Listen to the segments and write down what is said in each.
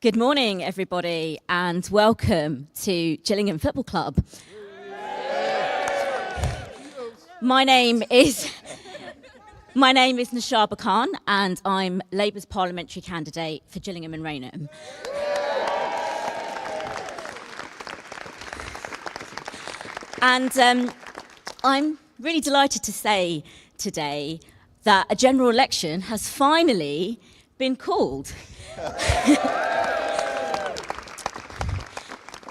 Good morning, everybody, and welcome to Gillingham Football Club. My name is Nashaba Khan, and I'm Labour's parliamentary candidate for Gillingham and Rainham. And I'm really delighted to say today that a general election has finally been called.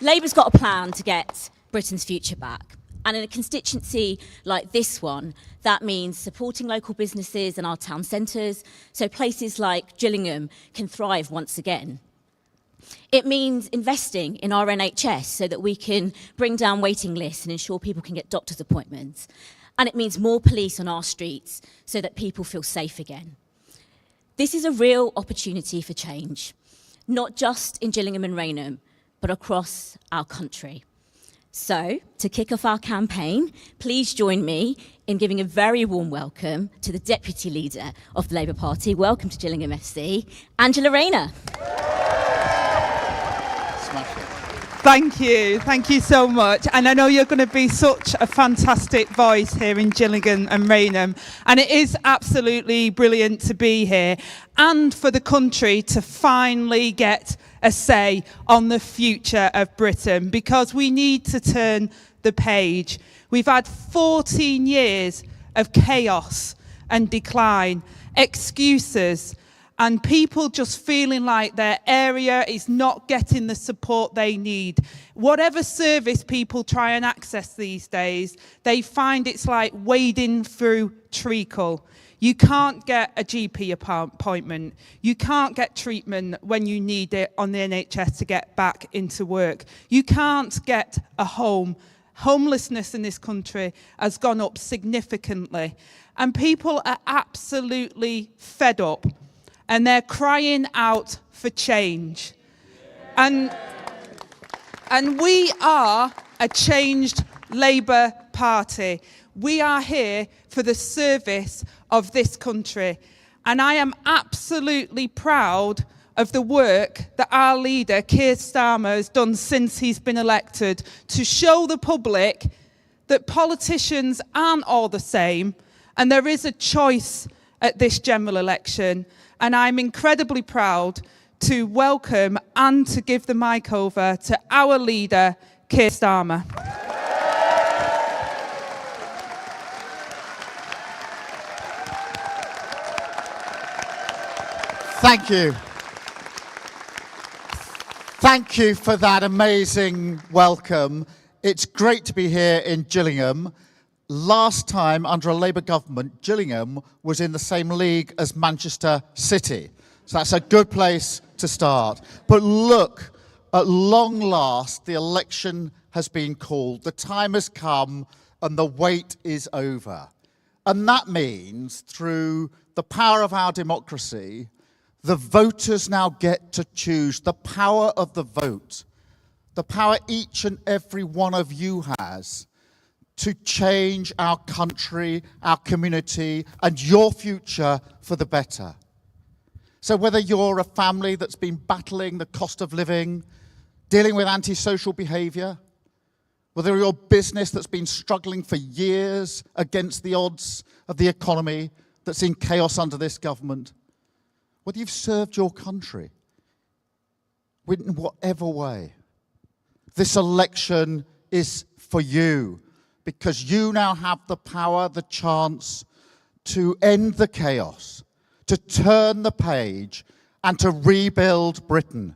Labour's got a plan to get Britain's future back. And in a constituency like this one, that means supporting local businesses and our town centres so places like Gillingham can thrive once again. It means investing in our NHS so that we can bring down waiting lists and ensure people can get doctor's appointments. And it means more police on our streets so that people feel safe again. This is a real opportunity for change, not just in Gillingham and Rainham, but across our country. So, to kick off our campaign, please join me in giving a very warm welcome to the Deputy Leader of the Labour Party. Welcome to Gillingham FC, Angela Rayner. Thank you so much. And I know you're going to be such a fantastic voice here in Gillingham and Rainham. And it is absolutely brilliant to be here and for the country to finally get a say on the future of Britain, because we need to turn the page. We've had 14 years of chaos and decline, excuses, and people just feeling like their area is not getting the support they need. Whatever service people try and access these days, they find it's like wading through treacle. You can't get a GP appointment. You can't get treatment when you need it on the NHS to get back into work. You can't get a home. Homelessness in this country has gone up significantly. And people are absolutely fed up. And they're crying out for change. And we are a changed Labour Party. We are here for the service of this country. And I am absolutely proud of the work that our leader, Keir Starmer, has done since he's been elected to show the public that politicians aren't all the same and there is a choice at this general election. And I'm incredibly proud to welcome and to give the mic over to our leader, Keir Starmer. Thank you. Thank you for that amazing welcome. It's great to be here in Gillingham. Last time, under a Labour government, Gillingham was in the same league as Manchester City. So that's a good place to start. But look, at long last, the election has been called. The time has come and the wait is over. And that means, through the power of our democracy, the voters now get to choose. The power of the vote, the power each and every one of you has to change our country, our community, and your future for the better. So whether you're a family that's been battling the cost of living, dealing with antisocial behaviour, whether you're a business that's been struggling for years against the odds of the economy that's in chaos under this government, whether you've served your country in whatever way, this election is for you. Because you now have the power, the chance to end the chaos, to turn the page, and to rebuild Britain.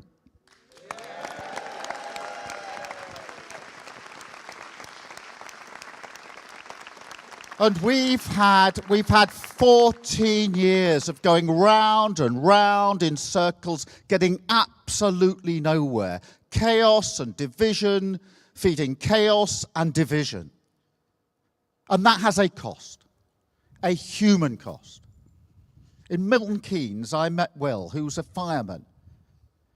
And we've had 14 years of going round and round in circles, getting absolutely nowhere. Chaos and division, feeding chaos and division. And that has a cost, a human cost. In Milton Keynes, I met Will, who's a fireman.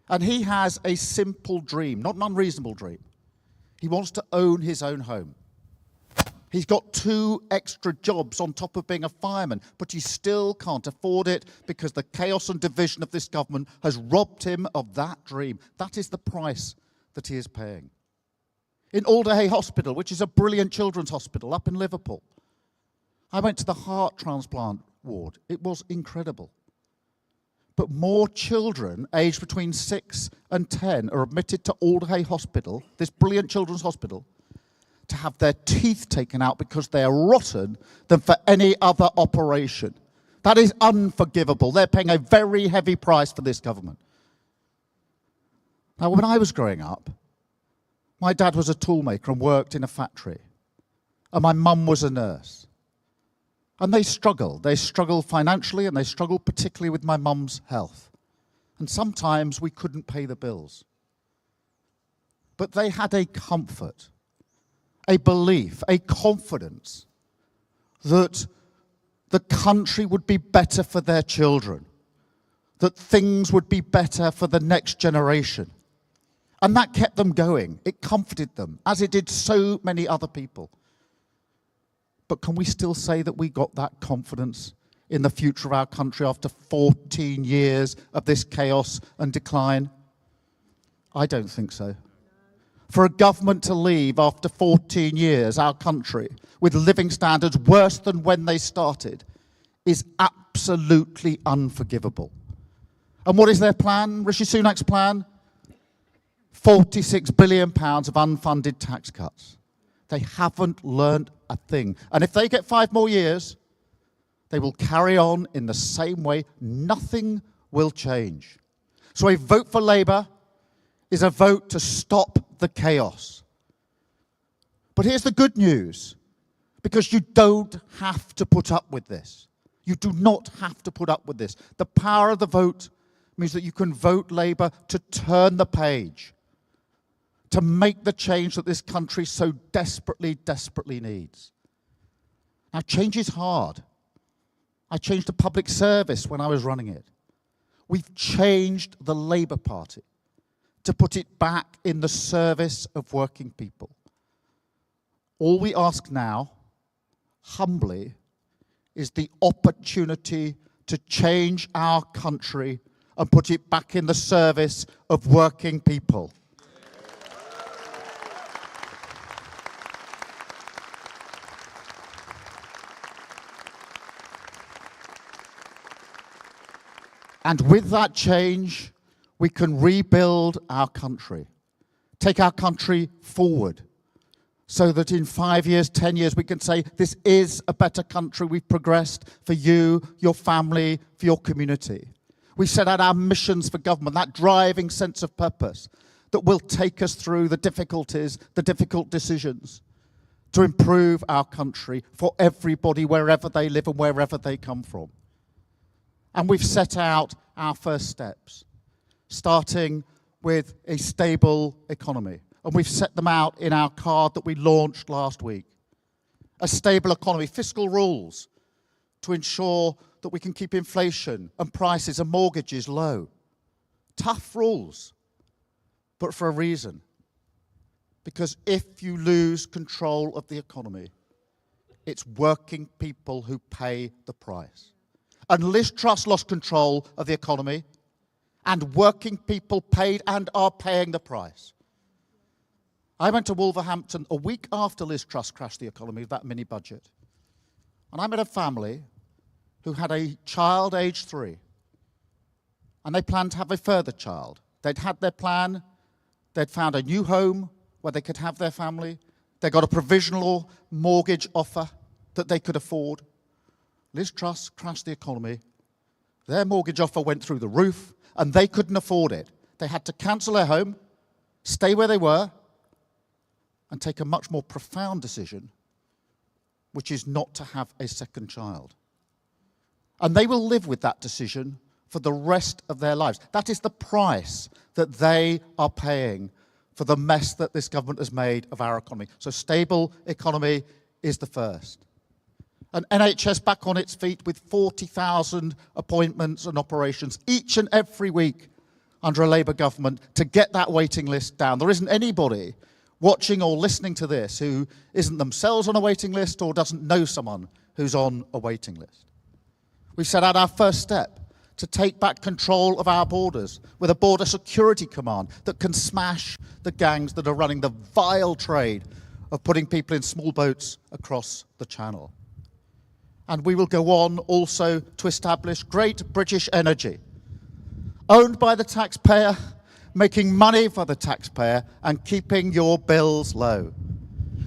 And he has a simple dream, not an unreasonable dream. He wants to own his own home. He's got 2 extra jobs on top of being a fireman, but he still can't afford it because the chaos and division of this government has robbed him of that dream. That is the price that he is paying. In Alderhay Hospital, which is a brilliant children's hospital up in Liverpool, I went to the heart transplant ward. It was incredible. But more children aged between 6 and 10 are admitted to Alderhay Hospital, this brilliant children's hospital, to have their teeth taken out because they are rotten than for any other operation. That is unforgivable. They're paying a very heavy price for this government. Now, when I was growing up, my dad was a toolmaker and worked in a factory. And my mum was a nurse. And they struggled. They struggled financially, and they struggled particularly with my mum's health. And sometimes we couldn't pay the bills. But they had a comfort, a belief, a confidence that the country would be better for their children, that things would be better for the next generation. And that kept them going. It comforted them, as it did so many other people. But can we still say that we got that confidence in the future of our country after 14 years of this chaos and decline? I don't think so. For a government to leave after 14 years, our country, with living standards worse than when they started, is absolutely unforgivable. And what is their plan, Rishi Sunak's plan? £46 billion of unfunded tax cuts. They haven't learned a thing. And if they get 5 more years, they will carry on in the same way. Nothing will change. So a vote for Labour is a vote to stop the chaos. But here's the good news, because you don't have to put up with this. You do not have to put up with this. The power of the vote means that you can vote Labour to turn the page, to make the change that this country so desperately, desperately needs. Now, change is hard. I changed the public service when I was running it. We've changed the Labour Party to put it back in the service of working people. All we ask now, humbly, is the opportunity to change our country and put it back in the service of working people. And with that change, we can rebuild our country, take our country forward, so that in 5 years, 10 years, we can say, this is a better country. We've progressed for you, your family, for your community. We set out our missions for government, that driving sense of purpose that will take us through the difficulties, the difficult decisions, to improve our country for everybody, wherever they live and wherever they come from. And we've set out our first steps, starting with a stable economy. And we've set them out in our card that we launched last week. A stable economy, fiscal rules to ensure that we can keep inflation and prices and mortgages low. Tough rules, but for a reason. Because if you lose control of the economy, it's working people who pay the price. And Liz Truss lost control of the economy, and working people paid and are paying the price. I went to Wolverhampton a week after Liz Truss crashed the economy with that mini budget. And I met a family who had a child aged 3. And they planned to have a further child. They'd had their plan. They'd found a new home where they could have their family. They got a provisional mortgage offer that they could afford. Liz Truss crashed the economy. Their mortgage offer went through the roof, and they couldn't afford it. They had to cancel their home, stay where they were, and take a much more profound decision, which is not to have a second child. And they will live with that decision for the rest of their lives. That is the price that they are paying for the mess that this government has made of our economy. So stable economy is the first. An NHS back on its feet with 40,000 appointments and operations each and every week under a Labour government to get that waiting list down. There isn't anybody watching or listening to this who isn't themselves on a waiting list or doesn't know someone who's on a waiting list. We've set out our first step to take back control of our borders with a border security command that can smash the gangs that are running the vile trade of putting people in small boats across the Channel. And we will go on also to establish Great British Energy, owned by the taxpayer, making money for the taxpayer and keeping your bills low.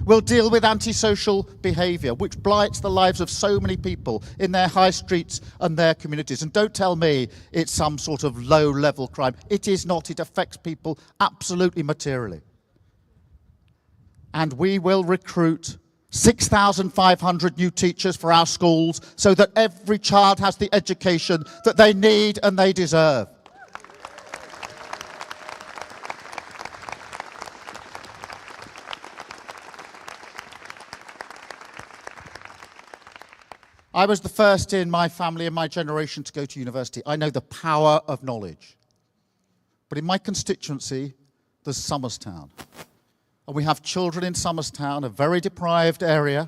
We'll deal with antisocial behaviour, which blights the lives of so many people in their high streets and their communities. And don't tell me it's some sort of low-level crime. It is not. It affects people absolutely materially. And we will recruit 6,500 new teachers for our schools so that every child has the education that they need and they deserve. I was the first in my family and my generation to go to university. I know the power of knowledge. But in my constituency, there's Somerstown. And we have children in Somerstown, a very deprived area,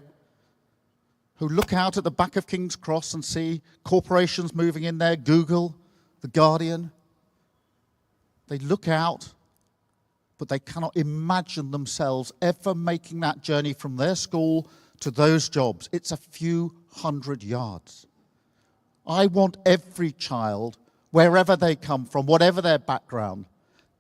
who look out at the back of King's Cross and see corporations moving in there, Google, The Guardian. They look out, but they cannot imagine themselves ever making that journey from their school to those jobs. It's a few hundred yards. I want every child, wherever they come from, whatever their background,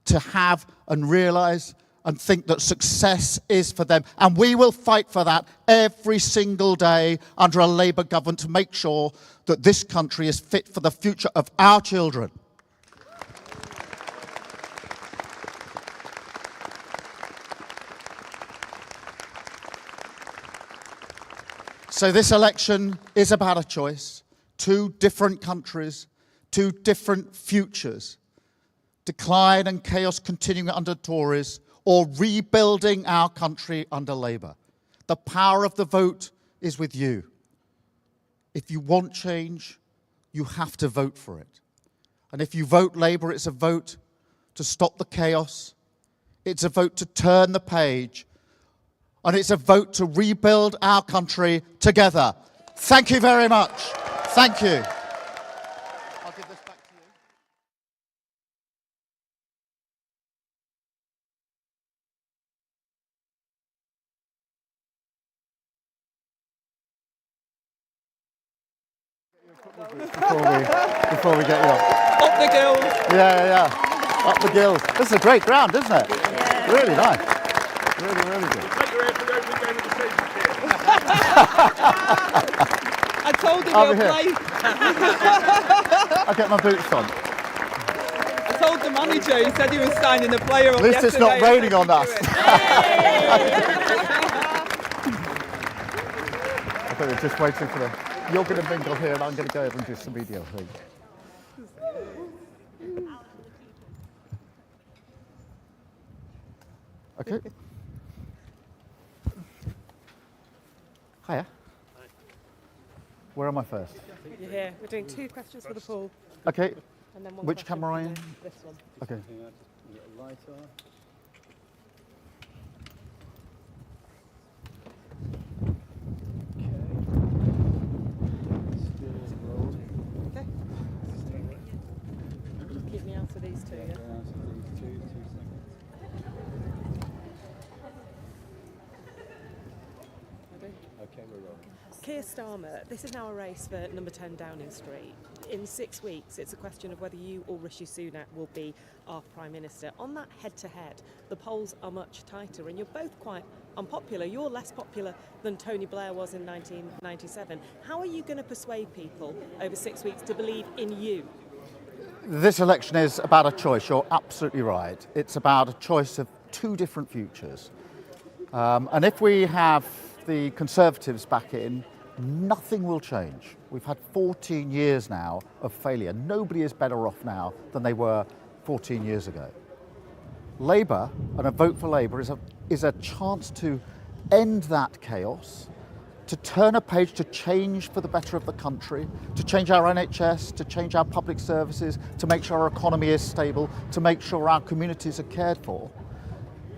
to have and realize and think that success is for them. And we will fight for that every single day under a Labour government to make sure that this country is fit for the future of our children. So this election is about a choice. Two different countries, two different futures. Decline and chaos continuing under Tories, or rebuilding our country under Labour. The power of the vote is with you. If you want change, you have to vote for it. And if you vote Labour, it's a vote to stop the chaos. It's a vote to turn the page. And it's a vote to rebuild our country together. Thank you very much. Thank you. I'll give this back to you. Before we get you up. Up the gills. Yeah. Up the gills. This is a great ground, isn't it? Yeah. Really nice. Really, really good. I told him Over he'll here. play. I'll get my boots on. I told the manager, he said he was signing a player up. At least it's not yesterday. raining on us. I thought we were just waiting for the... You're going to mingle here and I'm going to go over and do some video thing. Okay. Hiya. Where am I first? You're here. We're doing 2 questions for the pool. Okay. And then 1 Which question camera are for you in? This one. Okay. Okay. Keep me out of these 2, yeah? Keir Starmer, this is now a race for number 10 Downing Street. In 6 weeks, it's a question of whether you or Rishi Sunak will be our Prime Minister. On that head-to-head, the polls are much tighter, and you're both quite unpopular. You're less popular than Tony Blair was in 1997. How are you going to persuade people over 6 weeks to believe in you? This election is about a choice. You're absolutely right. It's about a choice of 2 different futures. And if we have the Conservatives back in, nothing will change. We've had 14 years now of failure. Nobody is better off now than they were 14 years ago. Labour, and a vote for Labour, is a chance to end that chaos, to turn a page, to change for the better of the country, to change our NHS, to change our public services, to make sure our economy is stable, to make sure our communities are cared for.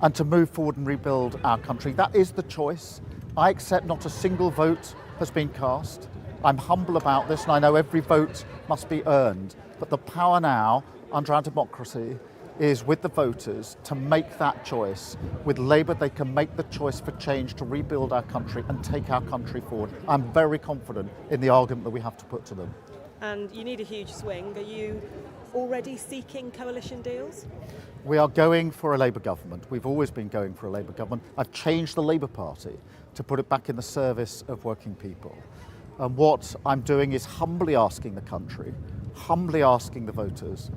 and to move forward and rebuild our country. That is the choice. I accept not a single vote has been cast. I'm humble about this, and I know every vote must be earned. But the power now, under our democracy, is with the voters to make that choice. With Labour, they can make the choice for change to rebuild our country and take our country forward. I'm very confident in the argument that we have to put to them. And you need a huge swing. Are you already seeking coalition deals? We are going for a Labour government. We've always been going for a Labour government. I've changed the Labour Party to put it back in the service of working people. And what I'm doing is humbly asking the country, humbly asking the voters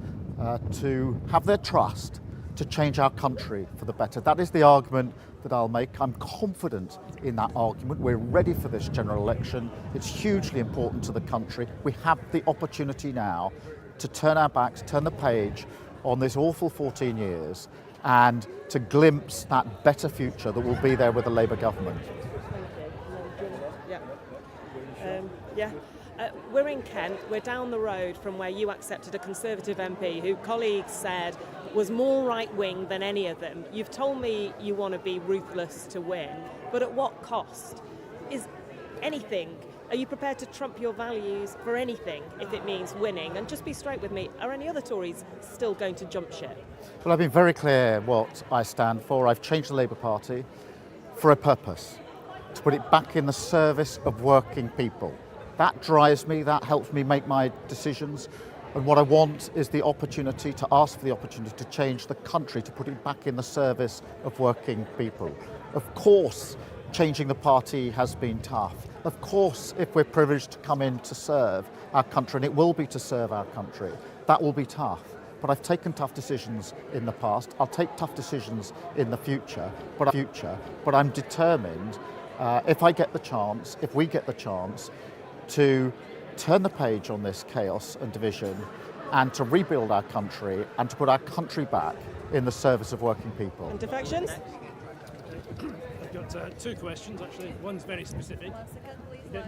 to have their trust to change our country for the better. That is the argument that I'll make. I'm confident in that argument. We're ready for this general election. It's hugely important to the country. We have the opportunity now to turn our backs, turn the page on this awful 14 years and to glimpse that better future that will be there with a Labour government. We're in Kent. We're down the road from where you accepted a Conservative MP who colleagues said was more right-wing than any of them. You've told me you want to be ruthless to win, but at what cost? Is anything? Are you prepared to trump your values for anything if it means winning? And just be straight with me, are any other Tories still going to jump ship? Well, I've been very clear what I stand for. I've changed the Labour Party for a purpose, to put it back in the service of working people. That drives me, that helps me make my decisions. And what I want is the opportunity to ask for the opportunity to change the country, to put it back in the service of working people. Of course, changing the party has been tough. Of course, if we're privileged to come in to serve our country, and it will be to serve our country, that will be tough. But I've taken tough decisions in the past. I'll take tough decisions in the future. But I'm determined, if I get the chance, if we get the chance, to turn the page on this chaos and division and to rebuild our country and to put our country back in the service of working people. And defections? I've got two questions actually. One's very specific. Okay,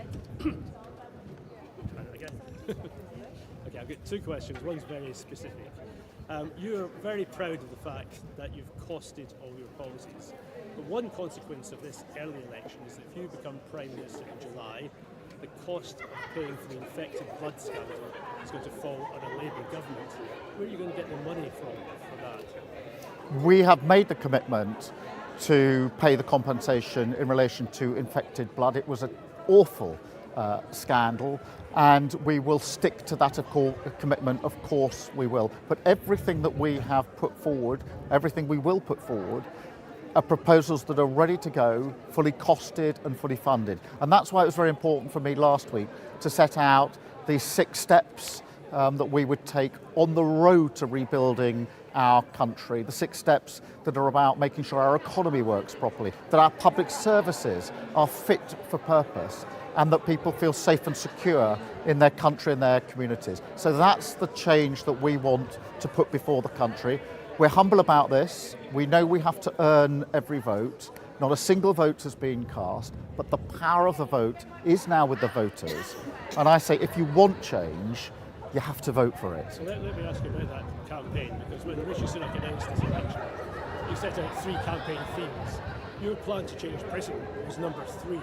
I've got two questions. One's very specific. You're very proud of the fact that you've costed all your policies. But one consequence of this early election is that if you become Prime Minister in July, the cost of paying for the infected blood scandal is going to fall on a Labour government. Where are you going to get the money from for that? We have made the commitment to pay the compensation in relation to infected blood. It was an awful scandal, and we will stick to that commitment. Of course we will. But everything that we have put forward, everything we will put forward, are proposals that are ready to go, fully costed and fully funded. And that's why it was very important for me last week to set out these 6 steps that we would take on the road to rebuilding our country. The 6 steps that are about making sure our economy works properly, that our public services are fit for purpose, and that people feel safe and secure in their country and their communities. So that's the change that we want to put before the country. We're humble about this. We know we have to earn every vote. Not a single vote has been cast, but the power of the vote is now with the voters. And I say, if you want change, you have to vote for it. So let me ask you about that campaign, because when Rishi Sunak announced this election, you set out 3 campaign themes. Your plan to change prison was number 3. The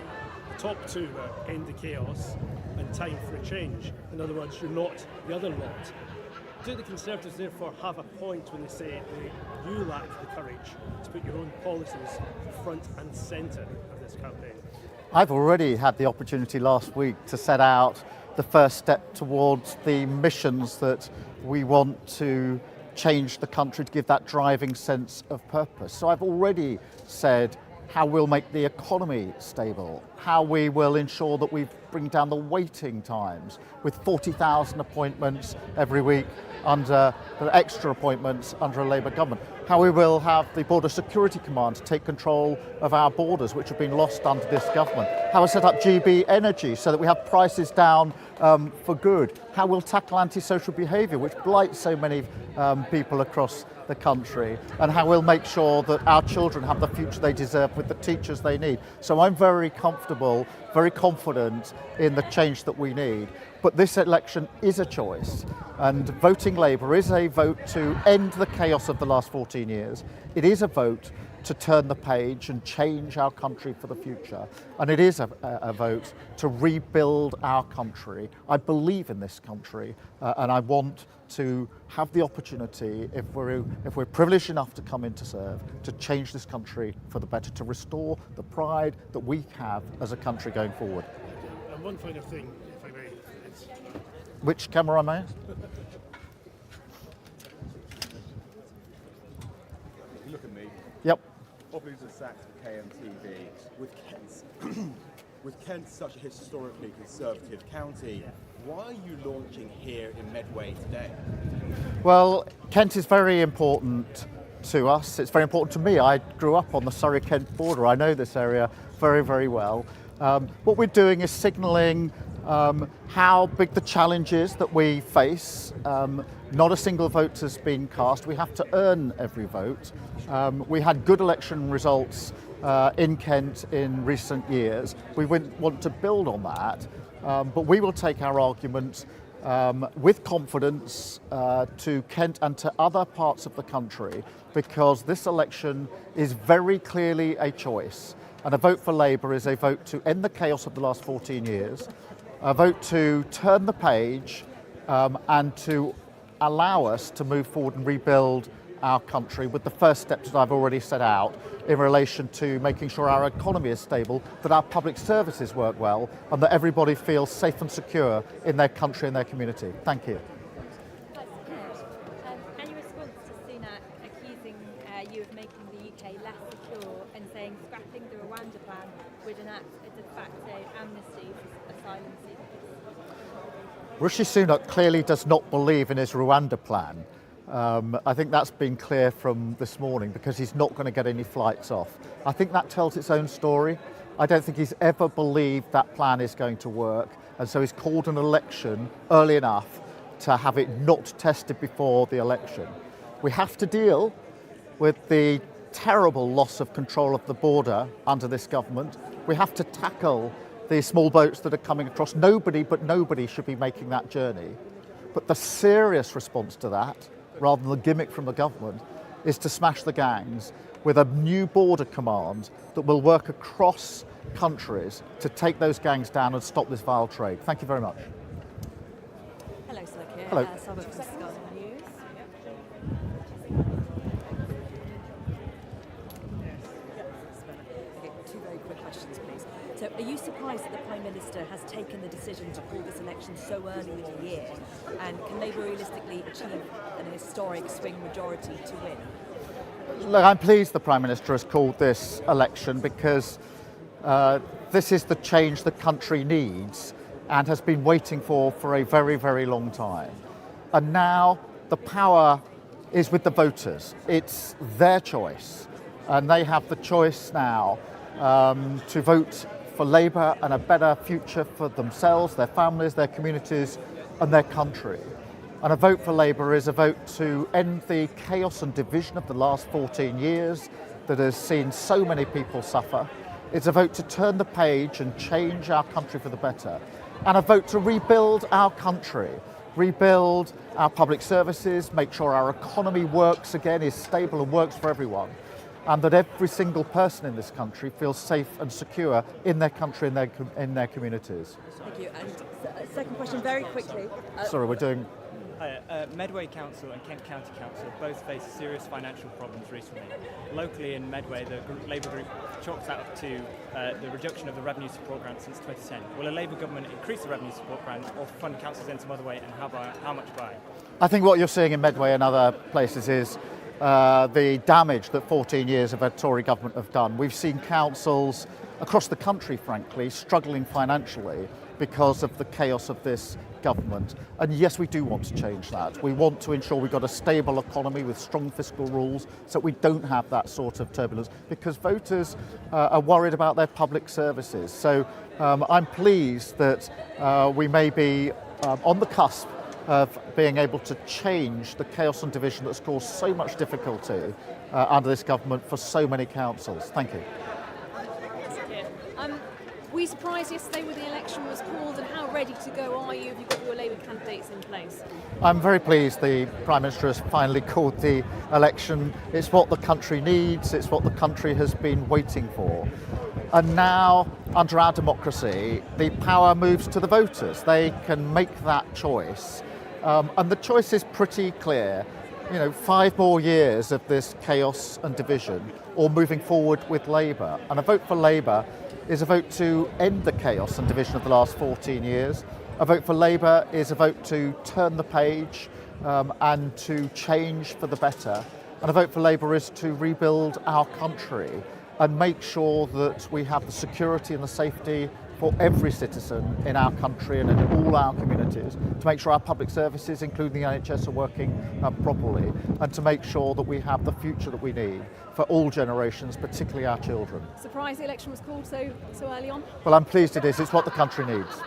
top 2 were end the chaos and time for a change. In other words, you're not the other lot. Do the Conservatives therefore have a point when they say that you lack the courage to put your own policies front and centre of this campaign? I've already had the opportunity last week to set out the first step towards the missions that we want to change the country, to give that driving sense of purpose. So I've already said how we'll make the economy stable, how we will ensure that we bring down the waiting times with 40,000 appointments every week under the extra appointments under a Labour government, how we will have the Border Security Command to take control of our borders, which have been lost under this government, how we'll set up GB Energy so that we have prices down for good, how we'll tackle antisocial behaviour, which blights so many people across the country, and how we'll make sure that our children have the future they deserve with the teachers they need. So I'm very comfortable, very confident in the change that we need. But this election is a choice, and voting Labour is a vote to end the chaos of the last 14 years. It is a vote to turn the page and change our country for the future. And it is a vote to rebuild our country. I believe in this country, and I want to have the opportunity, if we're privileged enough to come in to serve, to change this country for the better, to restore the pride that we have as a country going forward. And one final thing, if I may, it's Which camera am I? Look at me. Yep. Operator Sachs for KMTV. With Kent such a historically conservative county, why are you launching here in Medway today? Well, Kent is very important to us. It's very important to me. I grew up on the Surrey-Kent border. I know this area very, very well. What we're doing is signalling how big the challenge is that we face. Not a single vote has been cast. We have to earn every vote. We had good election results in Kent in recent years. We want to build on that, but we will take our argument with confidence to Kent and to other parts of the country, because this election is very clearly a choice. And a vote for Labour is a vote to end the chaos of the last 14 years, a vote to turn the page and to allow us to move forward and rebuild our country with the first steps that I've already set out in relation to making sure our economy is stable, that our public services work well, and that everybody feels safe and secure in their country and their community. Thank you. Any response to Sunak accusing you of making the UK less secure and saying scrapping the Rwanda plan would enact a de facto amnesty for asylum seekers? Rishi Sunak clearly does not believe in his Rwanda plan. I think that's been clear from this morning, because he's not going to get any flights off. I think that tells its own story. I don't think he's ever believed that plan is going to work, and so he's called an election early enough to have it not tested before the election. We have to deal with the terrible loss of control of the border under this government. We have to tackle the small boats that are coming across. Nobody should be making that journey. But the serious response to that, rather than the gimmick from the government, is to smash the gangs with a new border command that will work across countries to take those gangs down and stop this vile trade. Thank you very much. Hello, Slick here. Hello. Summer from Sky News. Okay, two very quick questions, please. So, are you surprised that the Prime Minister has taken the decision to call this election so early in the year? And can Labour realistically achieve an historic swing majority to win? Look, I'm pleased the Prime Minister has called this election, because this is the change the country needs and has been waiting for a very, very long time. And now the power is with the voters. It's their choice, and they have the choice now to vote for Labour and a better future for themselves, their families, their communities and their country. And a vote for Labour is a vote to end the chaos and division of the last 14 years that has seen so many people suffer. It's a vote to turn the page and change our country for the better. And a vote to rebuild our country, rebuild our public services, make sure our economy works again, is stable and works for everyone, and that every single person in this country feels safe and secure in their country and in their communities. Thank you. And second question, very quickly. Sorry, we're doing... Medway Council and Kent County Council both faced serious financial problems recently. Locally in Medway, the Labour group chalks that up to the reduction of the revenue support grant since 2010. Will a Labour government increase the revenue support grant or fund councils in some other way, and how much by? I think what you're seeing in Medway and other places is the damage that 14 years of a Tory government have done. We've seen councils across the country, frankly, struggling financially because of the chaos of this government. And yes, we do want to change that. We want to ensure we've got a stable economy with strong fiscal rules so we don't have that sort of turbulence, because voters are worried about their public services. So I'm pleased that we may be on the cusp of being able to change the chaos and division that's caused so much difficulty under this government for so many councils. Thank you. Were you surprised yesterday when the election was called, and how ready to go are you? Have you got your Labour candidates in place? I'm very pleased the Prime Minister has finally called the election. It's what the country needs, it's what the country has been waiting for. And now, under our democracy, the power moves to the voters. They can make that choice. And the choice is pretty clear. 5 more years of this chaos and division, or moving forward with Labour. And a vote for Labour is a vote to end the chaos and division of the last 14 years. A vote for Labour is a vote to turn the page and to change for the better. And a vote for Labour is to rebuild our country and make sure that we have the security and the safety for every citizen in our country and in all our communities, to make sure our public services, including the NHS, are working properly, and to make sure that we have the future that we need for all generations, particularly our children. Surprised the election was called so early on? Well, I'm pleased it is. It's what the country needs.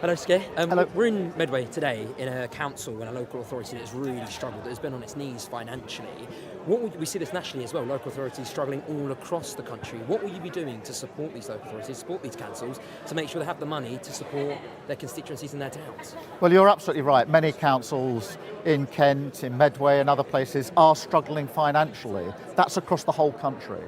Hello, Sker. Hello. We're in Medway today in a council and a local authority that's really struggled, that has been on its knees financially. We see this nationally as well, local authorities struggling all across the country. What will you be doing to support these local authorities, support these councils, to make sure they have the money to support their constituencies and their towns? Well, you're absolutely right. Many councils in Kent, in Medway and other places are struggling financially. That's across the whole country.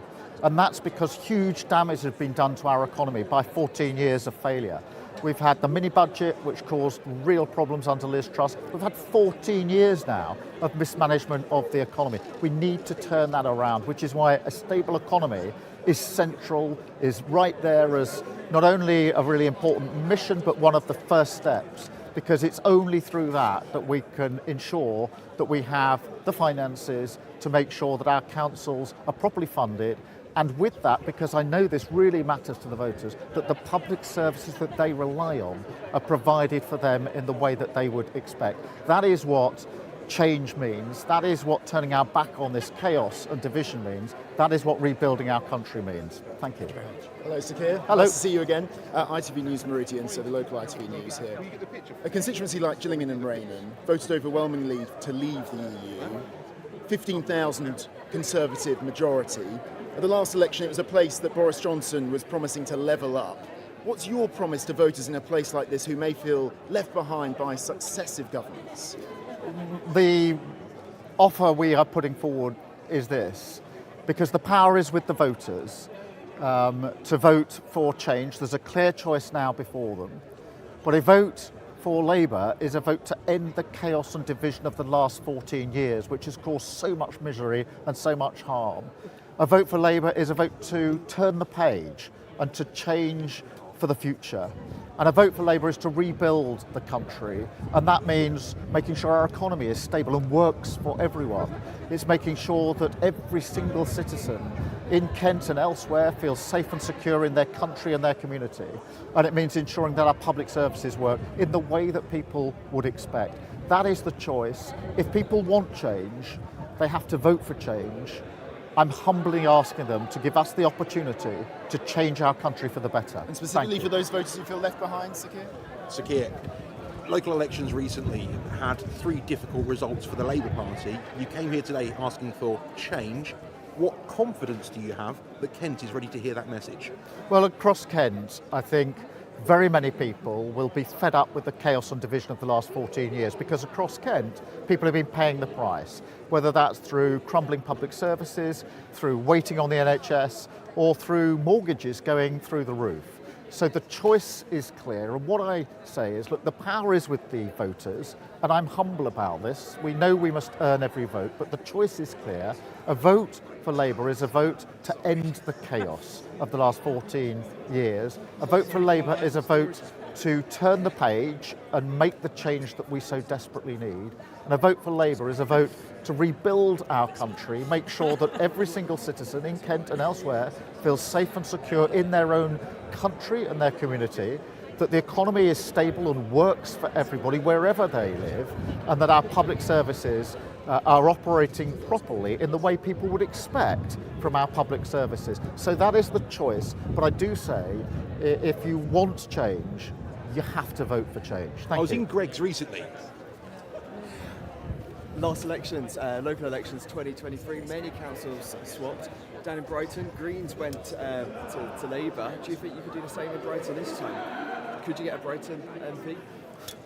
And that's because huge damage has been done to our economy by 14 years of failure. We've had the mini-budget, which caused real problems under Liz Truss. We've had 14 years now of mismanagement of the economy. We need to turn that around, which is why a stable economy is central, is right there as not only a really important mission, but one of the first steps, because it's only through that we can ensure that we have the finances to make sure that our councils are properly funded. And with that, because I know this really matters to the voters, that the public services that they rely on are provided for them in the way that they would expect. That is what change means. That is what turning our back on this chaos and division means. That is what rebuilding our country means. Thank you. Hello, Sakir. Hello. Nice to see you again. ITV News Meridian, so the local ITV News here. A constituency like Gillingham and Rainham voted overwhelmingly to leave the EU. 15,000 Conservative majority. At the last election, it was a place that Boris Johnson was promising to level up. What's your promise to voters in a place like this who may feel left behind by successive governments? The offer we are putting forward is this, because the power is with the voters to vote for change. There's a clear choice now before them. But a vote for Labour is a vote to end the chaos and division of the last 14 years, which has caused so much misery and so much harm. A vote for Labour is a vote to turn the page and to change for the future. And a vote for Labour is to rebuild the country, and that means making sure our economy is stable and works for everyone. It's making sure that every single citizen in Kent and elsewhere feels safe and secure in their country and their community. And it means ensuring that our public services work in the way that people would expect. That is the choice. If people want change, they have to vote for change. I'm humbly asking them to give us the opportunity to change our country for the better. And specifically for those voters who feel left behind, Sakir? Sakir, local elections recently had 3 difficult results for the Labour Party. You came here today asking for change. What confidence do you have that Kent is ready to hear that message? Well, across Kent, I think very many people will be fed up with the chaos and division of the last 14 years, because across Kent, people have been paying the price, whether that's through crumbling public services, through waiting on the NHS, or through mortgages going through the roof. So the choice is clear, and what I say is, look, the power is with the voters, and I'm humble about this. We know we must earn every vote, but the choice is clear. A vote for Labour is a vote to end the chaos of the last 14 years. A vote for Labour is a vote to turn the page and make the change that we so desperately need. And a vote for Labour is a vote to rebuild our country, make sure that every single citizen in Kent and elsewhere feels safe and secure in their own country and their community, that the economy is stable and works for everybody wherever they live, and that our public services are operating properly in the way people would expect from our public services. So that is the choice. But I do say, if you want change, you have to vote for change. Thank you. I was in Greggs recently. Last elections, local elections 2023, many councils swapped. down in Brighton. Greens went to Labour. Do you think you could do the same in Brighton this time? Could you get a Brighton MP?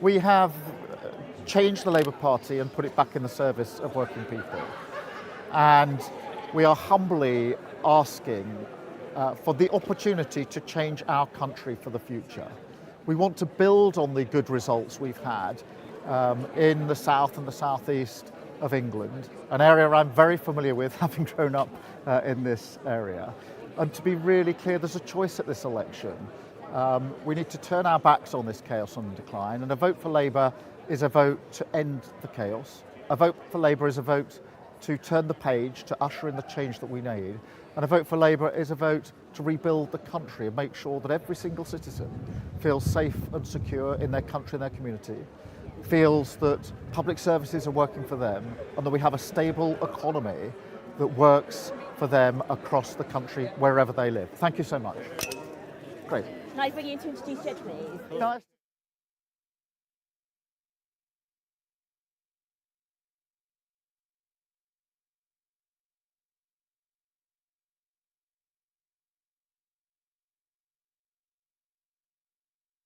We have changed the Labour Party and put it back in the service of working people. And we are humbly asking for the opportunity to change our country for the future. We want to build on the good results we've had in the south and the southeast of England, an area I'm very familiar with, having grown up in this area. And to be really clear, there's a choice at this election. We need to turn our backs on this chaos and decline, and a vote for Labour is a vote to end the chaos. A vote for Labour is a vote to turn the page, to usher in the change that we need. And a vote for Labour is a vote to rebuild the country and make sure that every single citizen feels safe and secure in their country and their community, feels that public services are working for them, and that we have a stable economy that works for them across the country, wherever they live. Thank you so much. Great. Can I bring you in to introduce Jed, please? Nice.